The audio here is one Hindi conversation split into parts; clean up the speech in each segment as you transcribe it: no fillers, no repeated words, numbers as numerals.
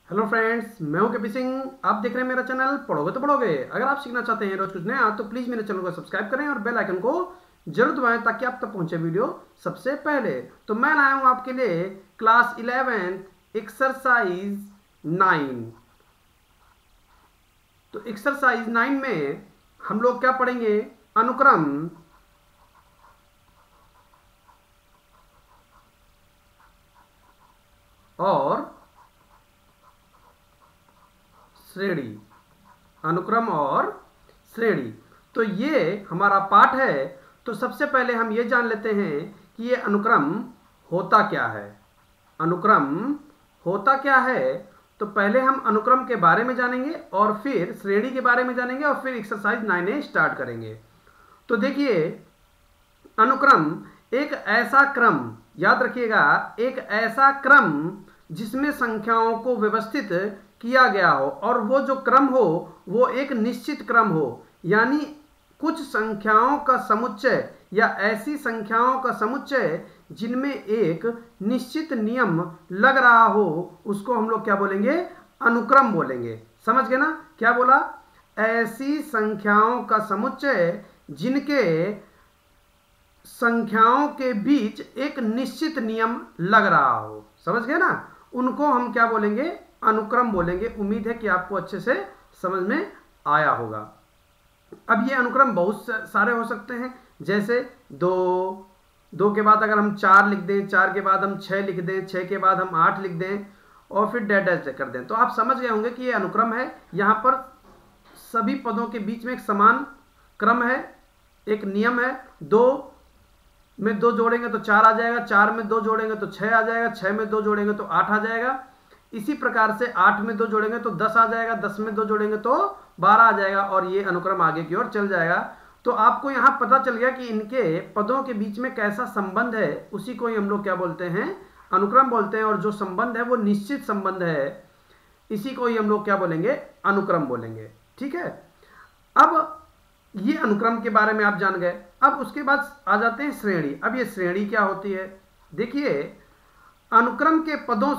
हेलो फ्रेंड्स, मैं हूं केपी सिंह। आप देख रहे हैं मेरा चैनल पढ़ोगे तो पढ़ोगे। अगर आप सीखना चाहते हैं रोज कुछ नया तो प्लीज मेरे चैनल को सब्सक्राइब करें और बेल आइकन को जरूर दबाएं ताकि आप तक पहुंचे वीडियो सबसे पहले। तो मैं लाया हूं आपके लिए क्लास 11 एक्सरसाइज 9। तो एक्सरसाइज 9 में हम लोग क्या पढ़ेंगे? अनुक्रम और श्रेणी। अनुक्रम और श्रेणी, तो ये हमारा पाठ है। तो सबसे पहले हम ये जान लेते हैं कि ये अनुक्रम होता क्या है। अनुक्रम होता क्या है? तो पहले हम अनुक्रम के बारे में जानेंगे और फिर श्रेणी के बारे में जानेंगे और फिर एक्सरसाइज 9 स्टार्ट करेंगे। तो देखिए, अनुक्रम एक ऐसा क्रम, याद रखिएगा, एक ऐसा क्रम जिसमें संख्याओं को व्यवस्थित किया गया हो और वो जो क्रम हो वो एक निश्चित क्रम हो, यानी कुछ संख्याओं का समुच्चय या ऐसी संख्याओं का समुच्चय जिनमें एक निश्चित नियम लग रहा हो, उसको हम लोग क्या बोलेंगे? अनुक्रम बोलेंगे। समझ गए ना? क्या बोला? ऐसी संख्याओं का समुच्चय जिनके संख्याओं के बीच एक निश्चित नियम लग रहा हो। समझ गए ना? उनको हम क्या बोलेंगे? अनुक्रम बोलेंगे। उम्मीद है कि आपको अच्छे से समझ में आया होगा। अब ये अनुक्रम बहुत सारे हो सकते हैं, जैसे दो के बाद अगर हम 4 लिख दें, 4 के बाद हम 6 लिख दें, 6 के बाद हम 8 लिख दें और फिर डैश डैश कर दें। तो आप समझ गए होंगे कि ये अनुक्रम है। यहाँ पर सभी पदों के बीच में एक समान क्रम है, एक नियम है। 2 में 2 जोड़ेंगे तो 4 आ जाएगा, 4 में 2 जोड़ेंगे तो 6 आ जाएगा, 6 में 2 जोड़ेंगे तो 8 आ जाएगा। इसी प्रकार से 8 में 2 जोड़ेंगे तो 10 आ जाएगा, 10 में 2 जोड़ेंगे तो 12 आ जाएगा और ये अनुक्रम आगे की ओर चल जाएगा। तो आपको यहाँ पता चल गया कि इनके पदों के बीच में कैसा संबंध है, उसी को ही हम लोग क्या बोलते हैं? अनुक्रम बोलते हैं। और जो संबंध है वो निश्चित संबंध है, इसी को ही हम लोग क्या बोलेंगे? अनुक्रम बोलेंगे। ठीक है, अब ये अनुक्रम के बारे में आप जान गए। अब उसके बाद आ जाते हैं श्रेणी। अब ये श्रेणी क्या होती है? देखिए, अनुक्रम के पदों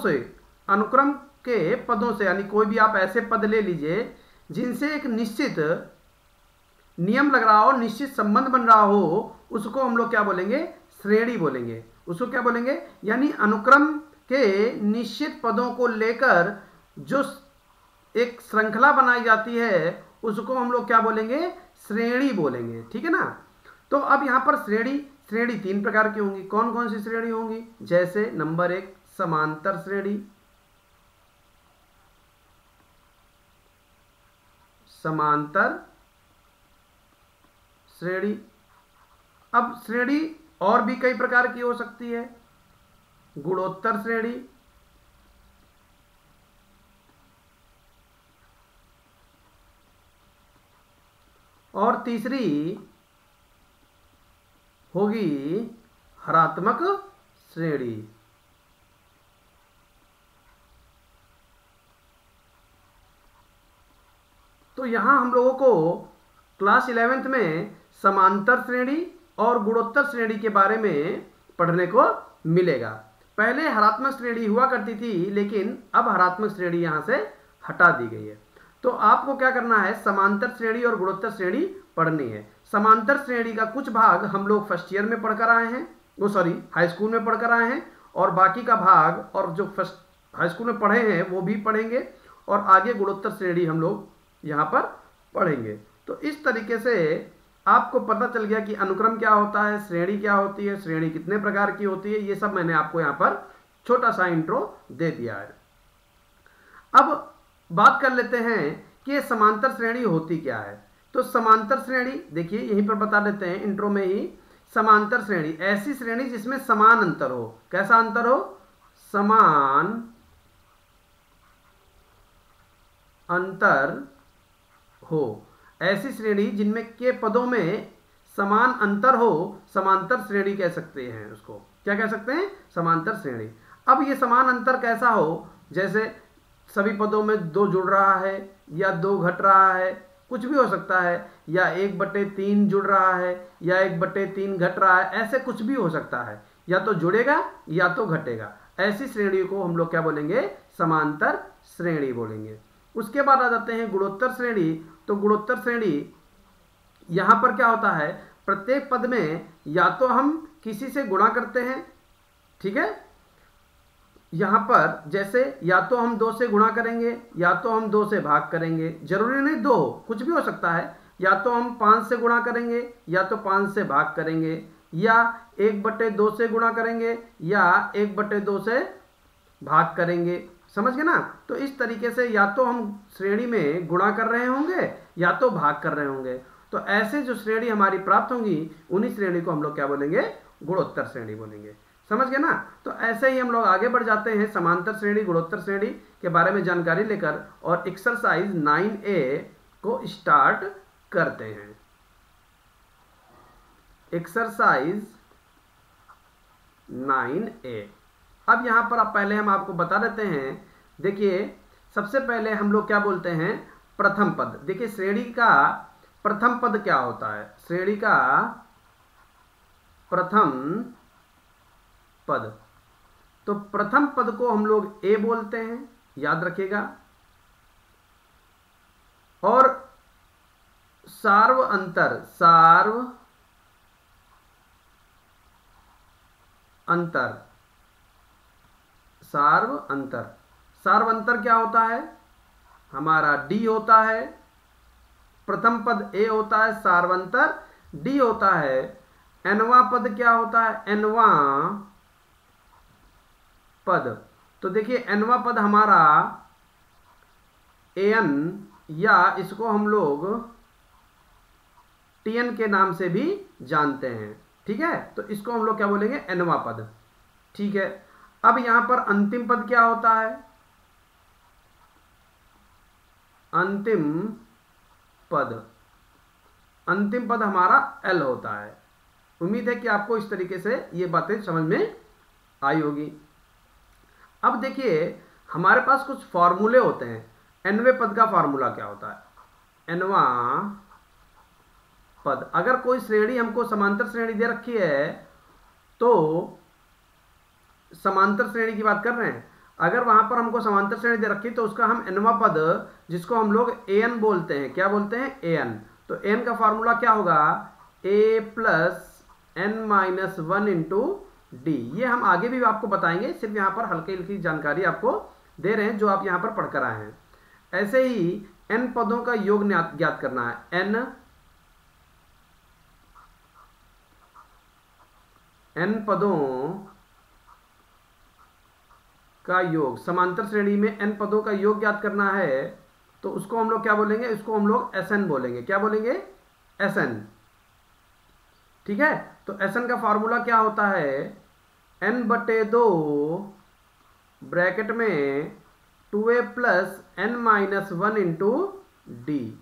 से यानी कोई भी आप ऐसे पद ले लीजिए जिनसे एक निश्चित नियम लग रहा हो, निश्चित संबंध बन रहा हो, उसको हम लोग क्या बोलेंगे? श्रेणी बोलेंगे। उसको क्या बोलेंगे? यानी अनुक्रम के निश्चित पदों को लेकर जो एक श्रृंखला बनाई जाती है उसको हम लोग क्या बोलेंगे? श्रेणी बोलेंगे। ठीक है ना? तो अब यहां पर श्रेणी 3 प्रकार की होंगी। कौन कौन सी श्रेणी होंगी? जैसे नंबर 1 समांतर श्रेणी, समांतर श्रेणी। अब श्रेणी और भी कई प्रकार की हो सकती है। गुणोत्तर श्रेणी, और तीसरी होगी हरात्मक श्रेणी। तो यहां हम लोगों को क्लास 11th में समांतर श्रेणी और गुणोत्तर श्रेणी के बारे में पढ़ने को मिलेगा। पहले हरात्मक श्रेणी हुआ करती थी, लेकिन अब हरात्मक श्रेणी यहां से हटा दी गई है। तो आपको क्या करना है? समांतर श्रेणी और गुणोत्तर श्रेणी पढ़नी है। समांतर श्रेणी का कुछ भाग हम लोग फर्स्ट ईयर में पढ़कर आए हैं, हाई स्कूल में पढ़कर आए हैं, और बाकी का भाग और जो फर्स्ट हाई स्कूल में पढ़े हैं वो भी पढ़ेंगे, और आगे गुणोत्तर श्रेणी हम लोग यहाँ पर पढ़ेंगे। तो इस तरीके से आपको पता चल गया कि अनुक्रम क्या होता है, श्रेणी क्या होती है, श्रेणी कितने प्रकार की होती है। ये सब मैंने आपको यहाँ पर छोटा सा इंट्रो दे दिया है। अब बात कर लेते हैं कि समांतर श्रेणी होती क्या है। तो समांतर श्रेणी देखिए यहीं पर बता देते हैं इंट्रो में ही। समांतर श्रेणी ऐसी श्रेणी जिसमें समान अंतर हो। कैसा अंतर हो? समान अंतर हो। ऐसी श्रेणी जिनमें के पदों में समान अंतर हो, समांतर श्रेणी कह सकते हैं। उसको क्या कह सकते हैं? समांतर श्रेणी। अब ये समान अंतर कैसा हो? जैसे सभी पदों में 2 जुड़ रहा है या 2 घट रहा है, कुछ भी हो सकता है, या 1/3 जुड़ रहा है या 1/3 घट रहा है, ऐसे कुछ भी हो सकता है। या तो जुड़ेगा या तो घटेगा। ऐसी श्रेणी को हम लोग क्या बोलेंगे, समांतर श्रेणी बोलेंगे। उसके बाद आ जाते हैं गुणोत्तर श्रेणी। तो गुणोत्तर श्रेणी यहां पर क्या होता है, प्रत्येक पद में या तो हम किसी से गुणा करते हैं, ठीक है, यहां पर जैसे या तो हम 2 से गुणा करेंगे या तो हम 2 से भाग करेंगे, जरूरी नहीं 2 हो, कुछ भी हो सकता है। या तो हम 5 से गुणा करेंगे या तो 5 से भाग करेंगे, या 1/2 से गुणा करेंगे या 1/2 से भाग करेंगे, समझ गए ना। तो इस तरीके से या तो हम श्रेणी में गुणा कर रहे होंगे या तो भाग कर रहे होंगे। तो ऐसे जो श्रेणी हमारी प्राप्त होंगी उन्हीं श्रेणी को हम लोग क्या बोलेंगे, गुणोत्तर श्रेणी बोलेंगे, समझ गए ना। तो ऐसे ही हम लोग आगे बढ़ जाते हैं समांतर श्रेणी गुणोत्तर श्रेणी के बारे में जानकारी लेकर, और एक्सरसाइज 9A को स्टार्ट करते हैं। Exercise 9A। अब यहां पर पहले हम आपको बता देते हैं, देखिए सबसे पहले हम लोग क्या बोलते हैं, प्रथम पद। देखिए श्रेणी का प्रथम पद क्या होता है, श्रेणी का प्रथम पद। तो प्रथम पद को हम लोग ए बोलते हैं, याद रखिएगा। और सार्व अंतर, सार्व अंतर, सार्व अंतर, सार्व अंतर क्या होता है, हमारा डी होता है। प्रथम पद ए होता है, सार्वंतर डी होता है। एनवा पद क्या होता है, एनवा पद। तो देखिए एनवा पद हमारा एन, या इसको हम लोग टीएन के नाम से भी जानते हैं, ठीक है। तो इसको हम लोग क्या बोलेंगे, एनवा पद, ठीक है। अब यहां पर अंतिम पद क्या होता है, अंतिम पद, अंतिम पद हमारा एल होता है। उम्मीद है कि आपको इस तरीके से ये बातें समझ में आई होगी। अब देखिए हमारे पास कुछ फॉर्मूले होते हैं। एनवे पद का फॉर्मूला क्या होता है, एनवा पद। अगर कोई श्रेणी हमको समांतर श्रेणी दे रखी है, तो समांतर श्रेणी की बात कर रहे हैं, अगर वहां पर हमको समांतर श्रेणी दे रखी तो उसका हम एनवा पद, जिसको हम लोग एन बोलते हैं, क्या बोलते हैं, एन। तो एन का फॉर्मूला क्या होगा, A plus N minus 1 into D. ये हम आगे भी आपको बताएंगे, सिर्फ यहां पर हल्की हल्की जानकारी आपको दे रहे हैं जो आप यहां पर पढ़कर आए हैं। ऐसे ही एन पदों का योग ज्ञात करना है, एन पदों का योग, समांतर श्रेणी में एन पदों का योग ज्ञात करना है। तो उसको हम लोग क्या बोलेंगे, इसको हम लोग एसएन बोलेंगे, क्या बोलेंगे, एसएन, ठीक है। तो एसएन का फॉर्मूला क्या होता है, n/2 ब्रैकेट में 2a plus n minus 1 into D.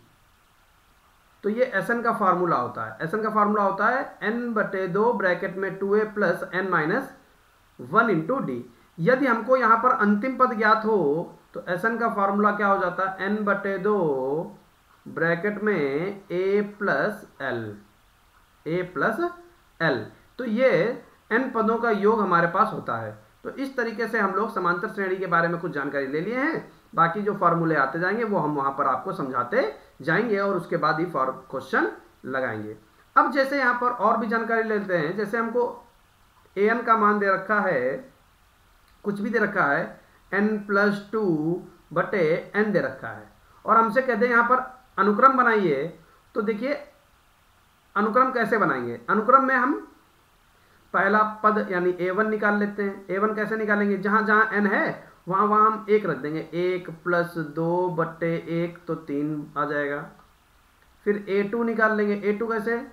तो ये एसएन का फॉर्मूला होता है। एसएन का फॉर्मूला होता है n/2 ब्रैकेट में 2a plus n minus 1 into D. यदि हमको यहां पर अंतिम पद ज्ञात हो तो एसएन का फॉर्मूला क्या हो जाता है, n/2 ब्रैकेट में a प्लस एल। तो ये n पदों का योग हमारे पास होता है। तो इस तरीके से हम लोग समांतर श्रेणी के बारे में कुछ जानकारी ले लिए हैं। बाकी जो फॉर्मूले आते जाएंगे वो हम वहां पर आपको समझाते जाएंगे और उसके बाद ही क्वेश्चन लगाएंगे। अब जैसे यहां पर और भी जानकारी लेते हैं, जैसे हमको an का मान दे रखा है, कुछ भी दे रखा है, n+2/n दे रखा है, और हमसे कहते हैं यहां पर अनुक्रम बनाइए। तो देखिए अनुक्रम कैसे बनाएंगे, अनुक्रम में हम पहला पद यानी a1 निकाल लेते हैं। a1 कैसे निकालेंगे, जहां जहां n है वहां वहां हम 1 रख देंगे, 1 + 2/1 तो 3 आ जाएगा। फिर a2 निकाल लेंगे, a2 कैसे,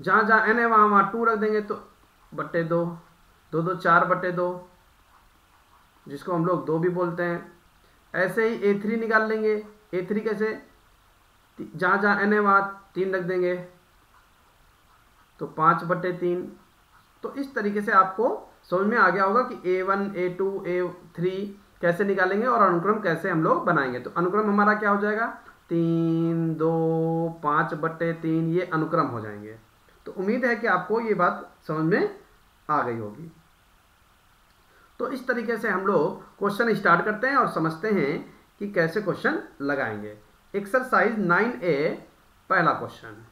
जहां जहां n है वहां वहां 2 रख देंगे तो /2, 2 2 4/2, जिसको हम लोग 2 भी बोलते हैं। ऐसे ही a3 निकाल लेंगे, a3 कैसे, जहां जहां n है वहां 3 रख देंगे तो 5/3। तो इस तरीके से आपको समझ में आ गया होगा कि a1 a2 a3 कैसे निकालेंगे और अनुक्रम कैसे हम लोग बनाएंगे। तो अनुक्रम हमारा क्या हो जाएगा, 3 2 5/3, ये अनुक्रम हो जाएंगे। तो उम्मीद है कि आपको ये बात समझ में आ गई होगी। तो इस तरीके से हम लोग क्वेश्चन स्टार्ट करते हैं और समझते हैं कि कैसे क्वेश्चन लगाएंगे। एक्सरसाइज 9A पहला क्वेश्चन।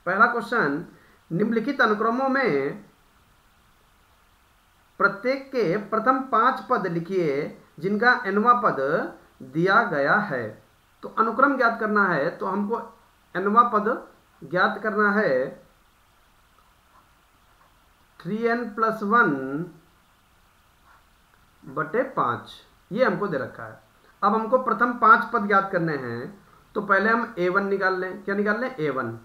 पहला क्वेश्चन, निम्नलिखित अनुक्रमों में प्रत्येक के प्रथम 5 पद लिखिए जिनका nवां पद दिया गया है। तो अनुक्रम ज्ञात करना है, तो हमको nवां पद ज्ञात करना है 3n+1 बटे 5, ये हमको दे रखा है। अब हमको प्रथम 5 पद ज्ञात करने हैं, तो पहले हम a1 निकाल लें। क्या निकाल लें? a1।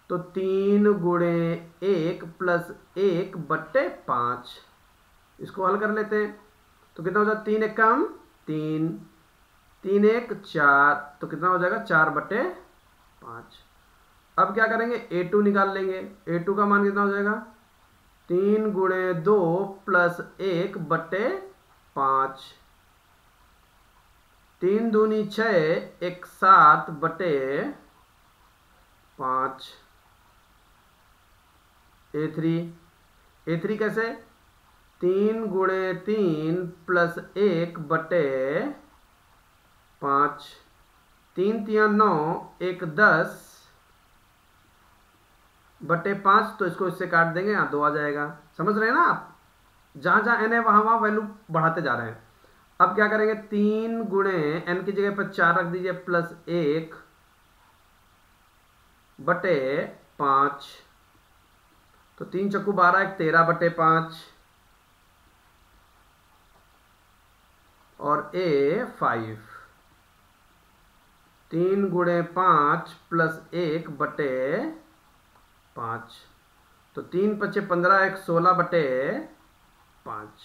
तो 3 गुणे 1 प्लस 1 बटे 5, इसको हल कर लेते हैं। तो कितना हो जाएगा? 3 एक कम 3, 3 एक 4, तो कितना हो जाएगा? 4 बटे 5। अब क्या करेंगे? a2 निकाल लेंगे। a2 का मान कितना हो जाएगा? 3 गुणे 2 प्लस 1 बटे 5, 3 दूनी 6, 1 7 बटे 5। a3 कैसे? 3 गुणे 3 प्लस 1 बटे 5, 3 तिया 9, 1 10 बटे 5, तो इसको इससे काट देंगे, यहाँ 2 आ जाएगा। समझ रहे हैं ना आप? जहाँ जहाँ n है वहाँ वहाँ वैल्यू बढ़ाते जा रहे हैं। अब क्या करेंगे? 3 गुणे n की जगह पर 4 रख दीजिए प्लस 1 बटे 5, तो 3 चक्कू 12, 1 13 बटे 5 और a5, 3 गुणे 5 प्लस 1 बटे 5, तो 3 पचे 15, 1 16 बटे 5।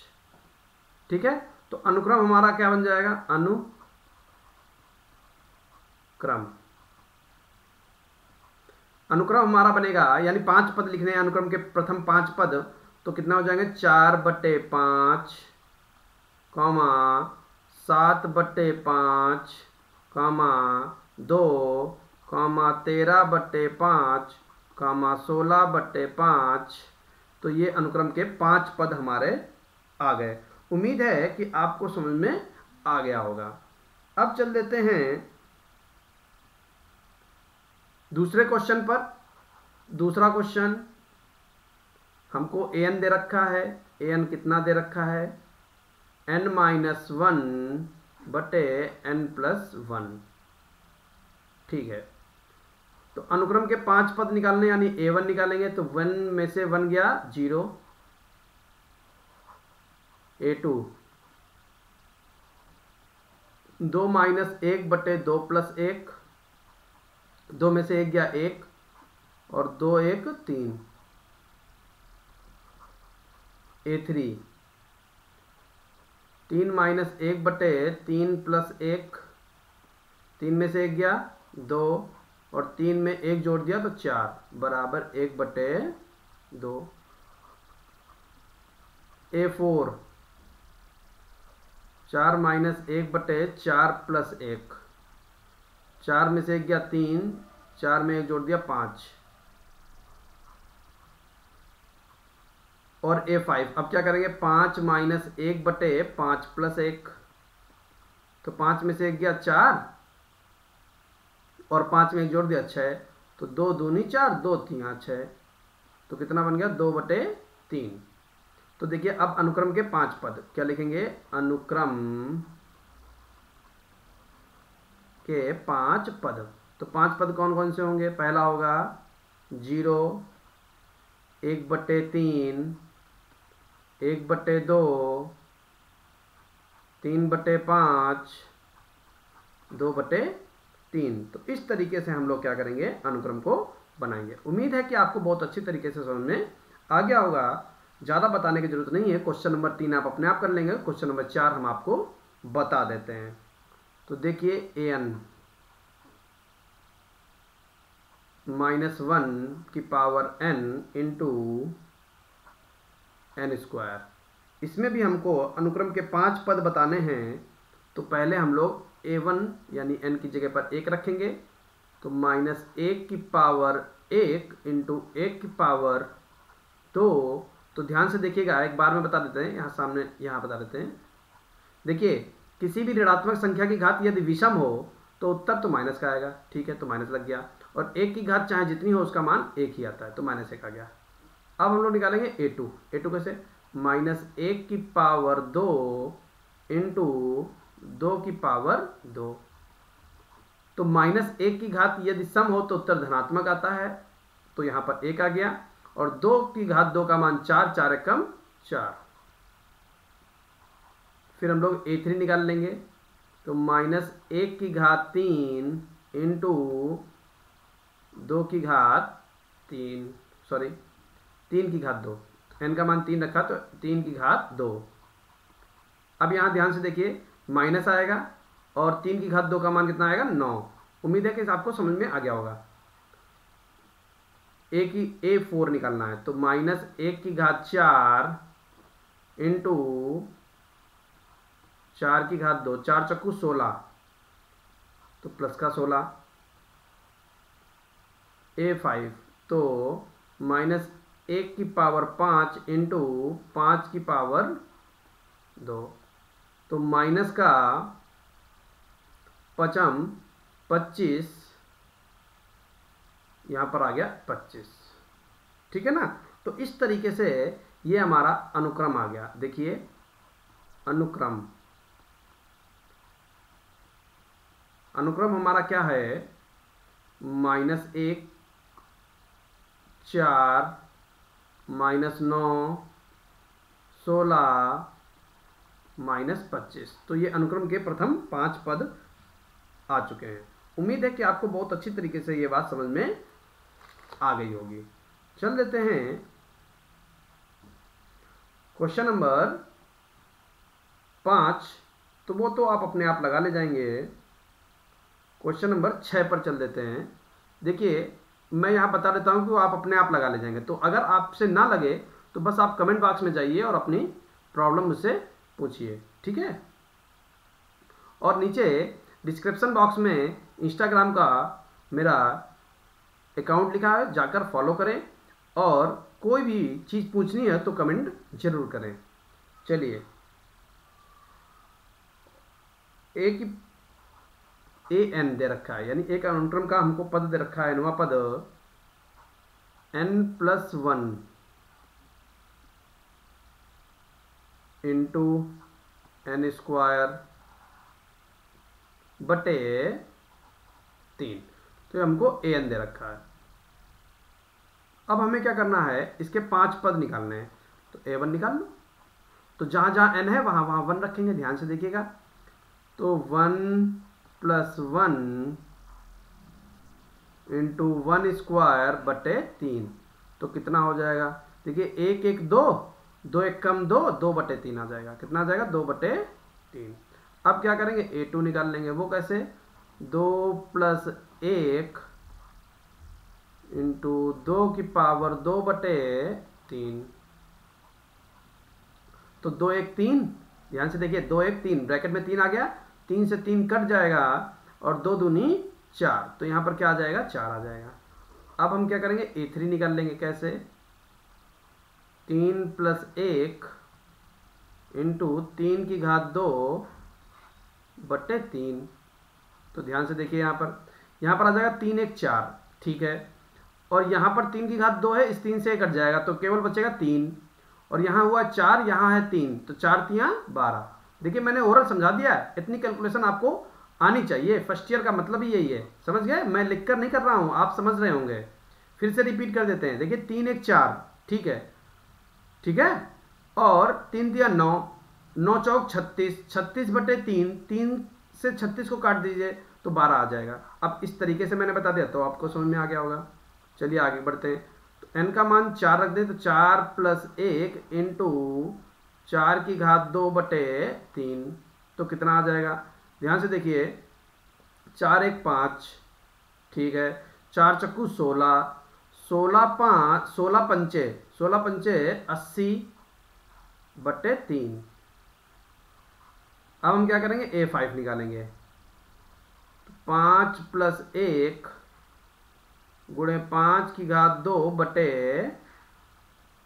ठीक है, तो अनुक्रम हमारा क्या बन जाएगा? अनुक्रम हमारा बनेगा, यानी 5 पद लिखने हैं अनुक्रम के प्रथम 5 पद, तो कितना हो जाएंगे? 4 बटे 5, 7 बटे 5, 2, 13 बटे 5, 16 बटे 5। तो ये अनुक्रम के 5 पद हमारे आ गए। उम्मीद है कि आपको समझ में आ गया होगा। अब चल देते हैं दूसरे क्वेश्चन पर। दूसरा क्वेश्चन, हमको an दे रखा है। an कितना दे रखा है? n-1 बटे n+1। ठीक है, तो अनुक्रम के 5 पद निकालने, यानी a1 निकालेंगे, तो 1 में से 1 गया 0, a2 2 - 1 बटे 2 प्लस 1, 2 में से 1 गया 1 और 2 1 3, a3 3 - 1 बटे 3 प्लस 1, 3 में से 1 गया 2 और 3 में 1 जोड़ दिया तो 4 बराबर 1 बटे 2। a4 4 - 1 बटे 4 प्लस 1, 4 में से 1 गया 3, 4 में 1 जोड़ दिया 5 और a5। अब क्या करेंगे? 5 - 1 बटे 5 प्लस 1, तो 5 में से 1 गया 4 और 5 में 1 जोड़ दिया 6, तो 2 दूनी 4, 2 3 6, तो कितना बन गया? 2 बटे 3। तो देखिए, अब अनुक्रम के 5 पद क्या लिखेंगे? अनुक्रम के 5 पद। तो 5 पद कौन कौन से होंगे? पहला होगा 0, 1 बटे 3, 1 बटे 2, 3 बटे 5, 2 बटे 3। तो इस तरीके से हम लोग क्या करेंगे? अनुक्रम को बनाएंगे। उम्मीद है कि आपको बहुत अच्छी तरीके से समझ में आ गया होगा। ज़्यादा बताने की जरूरत नहीं है। क्वेश्चन नंबर 3 आप अपने आप कर लेंगे, क्वेश्चन नंबर 4 हम आपको बता देते हैं। तो देखिए, an -1 की पावर n इंटू n²। इसमें भी हमको अनुक्रम के 5 पद बताने हैं। तो पहले हम लोग a1 यानी n की जगह पर 1 रखेंगे, तो -1 की पावर 1 इंटू 1 की पावर तो ध्यान से देखिएगा, एक बार में बता देते हैं, यहाँ सामने यहाँ बता देते हैं। देखिए किसी भी ऋणात्मक संख्या की घात यदि विषम हो तो उत्तर तो माइनस का आएगा, ठीक है, तो माइनस लग गया। और एक की घात चाहे जितनी हो उसका मान एक ही आता है, तो माइनस एक आ गया। अब हम लोग निकालेंगे a2। a2 कैसे, -1 की पावर 2 इंटू 2 की पावर 2। तो -1 की घात यदि सम हो तो उत्तर धनात्मक आता है, तो यहाँ पर 1 आ गया। और 2 की घात 2 का मान 4, 4 एकम 4। फिर हम लोग a3 निकाल लेंगे, तो -1 की घात 3 इंटू 2 की घात 3, सॉरी 3 की घात 2, n का मान 3 रखा तो 3 की घात 2। अब यहाँ ध्यान से देखिए माइनस आएगा और 3 की घात 2 का मान कितना आएगा, 9। उम्मीद है कि आपको समझ में आ गया होगा। a4 निकालना है, तो -1 की घात 4 इंटू 4 की घात 2, 4 चक्कू 16, तो प्लस का 16। a5 तो -1 की पावर 5 इंटू 5 की पावर 2, तो माइनस का 25, यहाँ पर आ गया 25, ठीक है ना। तो इस तरीके से ये हमारा अनुक्रम आ गया। देखिए अनुक्रम हमारा क्या है, -1, 4, -9, 16, -25। तो ये अनुक्रम के प्रथम 5 पद आ चुके हैं। उम्मीद है कि आपको बहुत अच्छी तरीके से ये बात समझ में आ गई होगी। चल देते हैं क्वेश्चन नंबर 5, तो वो तो आप अपने आप लगा ले जाएंगे। क्वेश्चन नंबर 6 पर चल देते हैं। देखिए मैं यहाँ बता देता हूँ कि वो आप अपने आप लगा ले जाएंगे। तो अगर आपसे ना लगे तो बस आप कमेंट बॉक्स में जाइए और अपनी प्रॉब्लम मुझसे पूछिए, ठीक है। और नीचे डिस्क्रिप्शन बॉक्स में इंस्टाग्राम का मेरा अकाउंट लिखा है, जाकर फॉलो करें और कोई भी चीज़ पूछनी है तो कमेंट जरूर करें। चलिए an दे रखा है, यानी एक अनुक्रम का हमको पद दे रखा है, नवा पद n+1 इंटू n² बटे 3, तो हमको an दे रखा है। अब हमें क्या करना है, इसके 5 पद निकालने हैं, तो a1 निकाल लो। तो जहाँ जहाँ n है वहाँ वहाँ 1 रखेंगे, ध्यान से देखिएगा। तो 1+1 इंटू 1² बटे 3, तो कितना हो जाएगा, देखिए 1 1 2, 2 1 कम 2, 2 बटे 3 आ जाएगा। कितना आ जाएगा, 2 बटे 3। अब क्या करेंगे, a2 निकाल लेंगे। वो कैसे, 2+1 इंटू 2 की पावर 2 बटे 3, तो 2 1 3, ध्यान से देखिए 2 1 3, ब्रैकेट में 3 आ गया, 3 से 3 कट जाएगा और 2 दूनी 4, तो यहाँ पर क्या आ जाएगा, 4 आ जाएगा। अब हम क्या करेंगे, a3 निकाल लेंगे। कैसे, 3+1 इंटू 3 की घात 2 बटे 3, तो ध्यान से देखिए यहाँ पर आ जाएगा 3 1 4, ठीक है। और यहाँ पर 3 की घात 2 है, इस 3 से कट जाएगा तो केवल बचेगा 3, और यहाँ हुआ 4, यहाँ है 3, तो 4 3 12। देखिए मैंने ओरल समझा दिया है, इतनी कैलकुलेशन आपको आनी चाहिए। फर्स्ट ईयर का मतलब ही यही है, समझ गए। मैं लिखकर नहीं कर रहा हूँ, आप समझ रहे होंगे। फिर से रिपीट कर देते हैं। देखिए 3 1 4, ठीक है, ठीक है। और 3 दिया 9, 9 चौक 36, 36 बटे 3, 3 से 36 को काट दीजिए तो 12 आ जाएगा। अब इस तरीके से मैंने बता दिया तो आपको समझ में आ गया होगा। चलिए आगे बढ़ते हैं। तो n का मान 4 रख दें, तो 4+1 इंटू 4 की घात 2 बटे 3, तो कितना आ जाएगा, ध्यान से देखिए 4 1 5, ठीक है, 4 चक्कू 16, 16 पंचे 80 बटे 3। अब हम क्या करेंगे, a5 निकालेंगे। 5+1 गुणे 5 की घात 2 बटे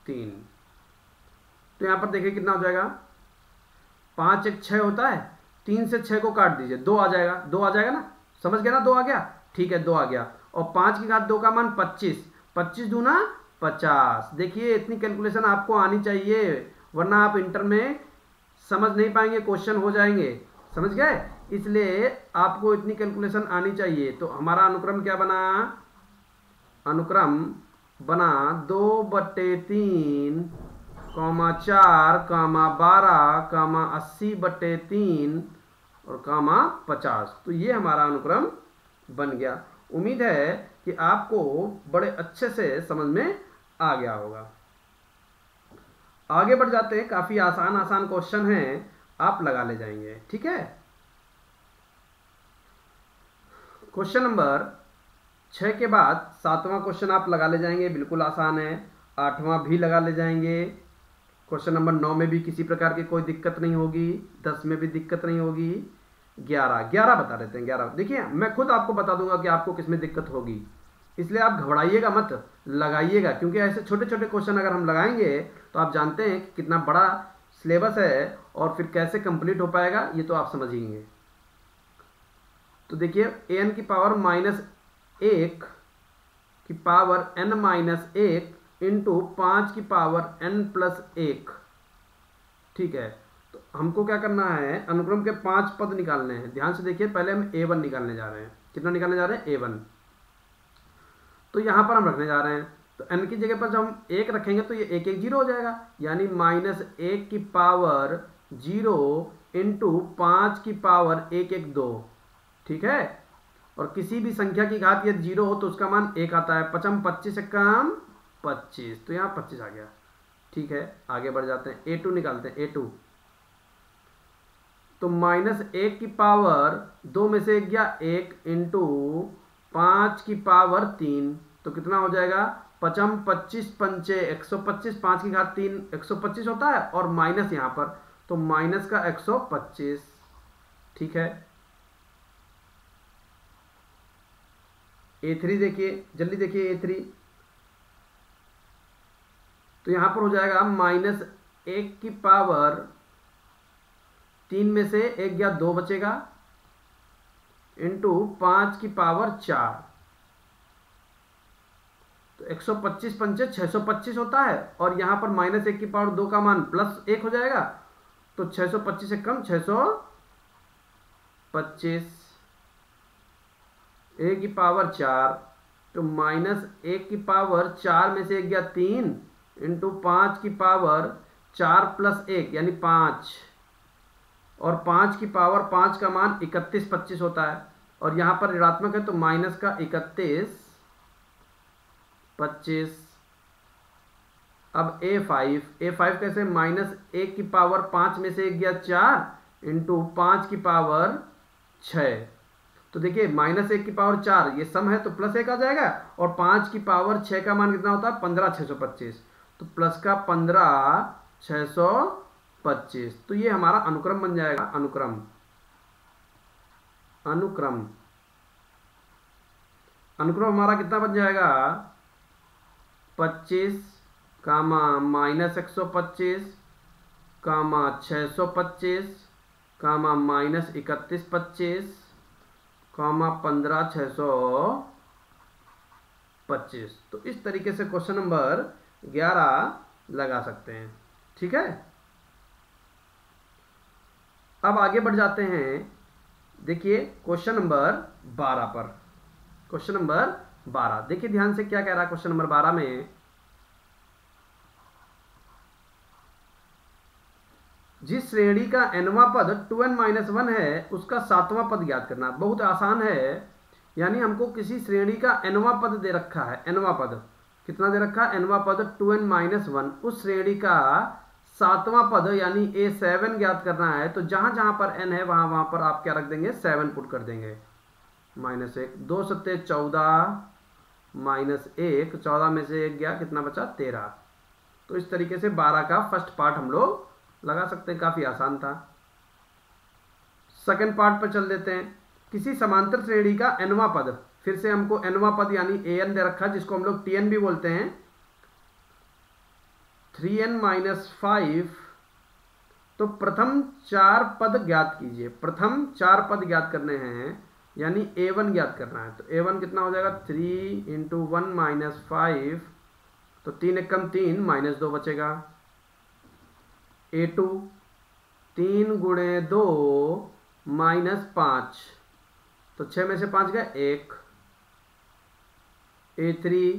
3। तो यहाँ पर देखिए कितना हो जाएगा, 5 1 6 होता है, 3 से 6 को काट दीजिए, 2 आ जाएगा, 2 आ जाएगा ना, समझ गया ना, 2 आ गया, ठीक है 2 आ गया। और 5 की घात 2 का मान 25, 25 दूना 50। देखिए इतनी कैलकुलेशन आपको आनी चाहिए, वरना आप इंटर में समझ नहीं पाएंगे, क्वेश्चन हो जाएंगे, समझ गए, इसलिए आपको इतनी कैलकुलेशन आनी चाहिए। तो हमारा अनुक्रम क्या बना, अनुक्रम बना 2/3, 4, 12, 80/3 और 50। तो ये हमारा अनुक्रम बन गया। उम्मीद है कि आपको बड़े अच्छे से समझ में आ गया होगा। आगे बढ़ जाते हैं, काफी आसान आसान क्वेश्चन हैं, आप लगा ले जाएंगे, ठीक है। क्वेश्चन नंबर 6 के बाद 7वां क्वेश्चन आप लगा ले जाएंगे, बिल्कुल आसान है। 8वां भी लगा ले जाएंगे। क्वेश्चन नंबर 9 में भी किसी प्रकार की कोई दिक्कत नहीं होगी, 10 में भी दिक्कत नहीं होगी। 11 बता देते हैं। 11 देखिए, मैं खुद आपको बता दूंगा कि आपको किसमें दिक्कत होगी, इसलिए आप घबराइएगा मत, लगाइएगा, क्योंकि ऐसे छोटे छोटे क्वेश्चन अगर हम लगाएंगे तो आप जानते हैं कि कितना बड़ा सिलेबस है और फिर कैसे कंप्लीट हो पाएगा, ये तो आप समझेंगे। तो देखिए an की पावर -1 की पावर n-1 इंटू 5 की पावर n+1, ठीक है। तो हमको क्या करना है, अनुक्रम के 5 पद निकालने हैं। ध्यान से देखिए, पहले हम a1 निकालने जा रहे हैं। कितना निकालने जा रहे हैं, a1। तो यहाँ पर हम रखने जा रहे हैं, तो n की जगह पर जब हम 1 रखेंगे तो ये 1 1 0 हो जाएगा, यानी -1 की पावर 0 इंटू 5 की पावर 1 1 2, ठीक है। और किसी भी संख्या की घात यदि 0 हो तो उसका मान 1 आता है। 5 25 से कम 25, तो यहाँ 25 आ गया, ठीक है। आगे बढ़ जाते हैं, a2 निकालते हैं। a2 तो -1 की पावर 2 में से 1 गया 1 इंटू 5 की पावर 3, तो कितना हो जाएगा, 5 25 पंचे 125, 5 की घात 3 125 होता है, और माइनस यहाँ पर तो माइनस का 125, ठीक है। a3 देखिए, जल्दी देखिए a3, तो यहां पर हो जाएगा -1 की पावर 3 में से 1 गया 2 बचेगा, इंटू 5 की पावर 4, तो 125 पंचे 625 होता है, और यहां पर -1 की पावर 2 का मान +1 हो जाएगा, तो 625 से कम 625, a की पावर 4, तो -1 की पावर 4 में से 1 गया 3 इंटू 5 की पावर 4 + 1 यानी 5, और 5 की पावर 5 का मान 31 25 होता है, और यहाँ पर ऋणात्मक है तो माइनस का 31 25। अब a5 कैसे, -1 की पावर 5 में से 1 गया 4 इंटू 5 की पावर 6, तो देखिए -1 की पावर 4 ये सम है तो +1 आ जाएगा, और 5 की पावर 6 का मान कितना होता है 15 625, तो प्लस का 15 625, तो ये हमारा अनुक्रम बन जाएगा। अनुक्रम हमारा कितना बन जाएगा, 25 -125 625 -31 25 15 625। तो इस तरीके से क्वेश्चन नंबर 11 लगा सकते हैं, ठीक है। अब आगे बढ़ जाते हैं, देखिए क्वेश्चन नंबर 12 पर। क्वेश्चन नंबर 12 देखिए ध्यान से क्या कह रहा है। क्वेश्चन नंबर 12 में जिस श्रेणी का nवां पद 2n-1 है उसका 7वां पद ज्ञात करना। बहुत आसान है, यानी हमको किसी श्रेणी का nवां पद दे रखा है। nवां पद कितना दे रखा है, nवां पद 2n-1, उस श्रेणी का 7वां पद यानी a7 ज्ञात करना है। तो जहां जहां पर n है वहां पर आप क्या रख देंगे, 7 पुट कर देंगे। -1 2 7 14 -1 14 में से 1 गया, कितना बचा 13। तो इस तरीके से 12 का फर्स्ट पार्ट हम लोग लगा सकते हैं, काफी आसान था। सेकंड पार्ट पर चल देते हैं। किसी समांतर श्रेणी का nवां पद, फिर से हमको nवां पद यानी an दे रखा है, जिसको हम लोग tn भी बोलते हैं। 3n-5, तो प्रथम 4 पद ज्ञात कीजिए। प्रथम 4 पद ज्ञात करने हैं, यानी a1 ज्ञात करना है। तो a1 कितना हो जाएगा, 3 × 1 - 5, तो 3 एकम 3, -2 बचेगा। a2 3 × 2 - 5, तो 6 में से 5 गए 1। a3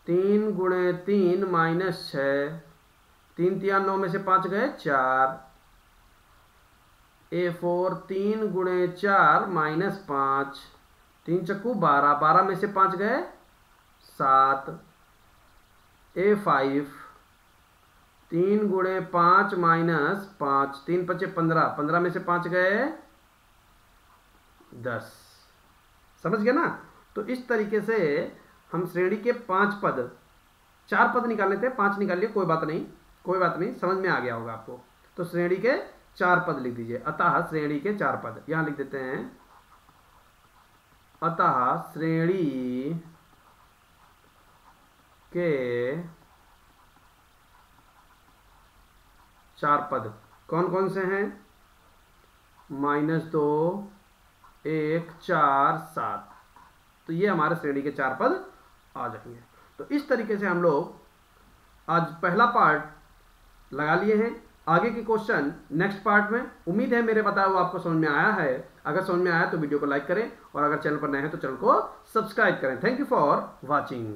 3 × 3 - 6, 3 3 9 में से 5 गए 4। a4 3 × 4 - 5, 3 चक्कू 12, 12 में से 5 गए 7। a5 3 × 5 - 5, 3 × 5 15, 15 में से 5 गए 10। समझ गए ना। तो इस तरीके से हम श्रेणी के 5 पद, 4 पद निकालने थे, 5 निकाल लिए, कोई बात नहीं, कोई बात नहीं, समझ में आ गया होगा आपको। तो श्रेणी के 4 पद लिख दीजिए। अतः श्रेणी के 4 पद यहां लिख देते हैं। अतः श्रेणी के 4 पद कौन कौन से हैं, -2, 1, 4, 7। तो ये हमारे श्रेणी के 4 पद आ जाएंगे। तो इस तरीके से हम लोग आज पहला पार्ट लगा लिए हैं। आगे के क्वेश्चन नेक्स्ट पार्ट में। उम्मीद है मेरे बताया हुआ आपको समझ में आया है। अगर समझ में आया तो वीडियो को लाइक करें, और अगर चैनल पर नए हैं तो चैनल को सब्सक्राइब करें। Thank you for watching.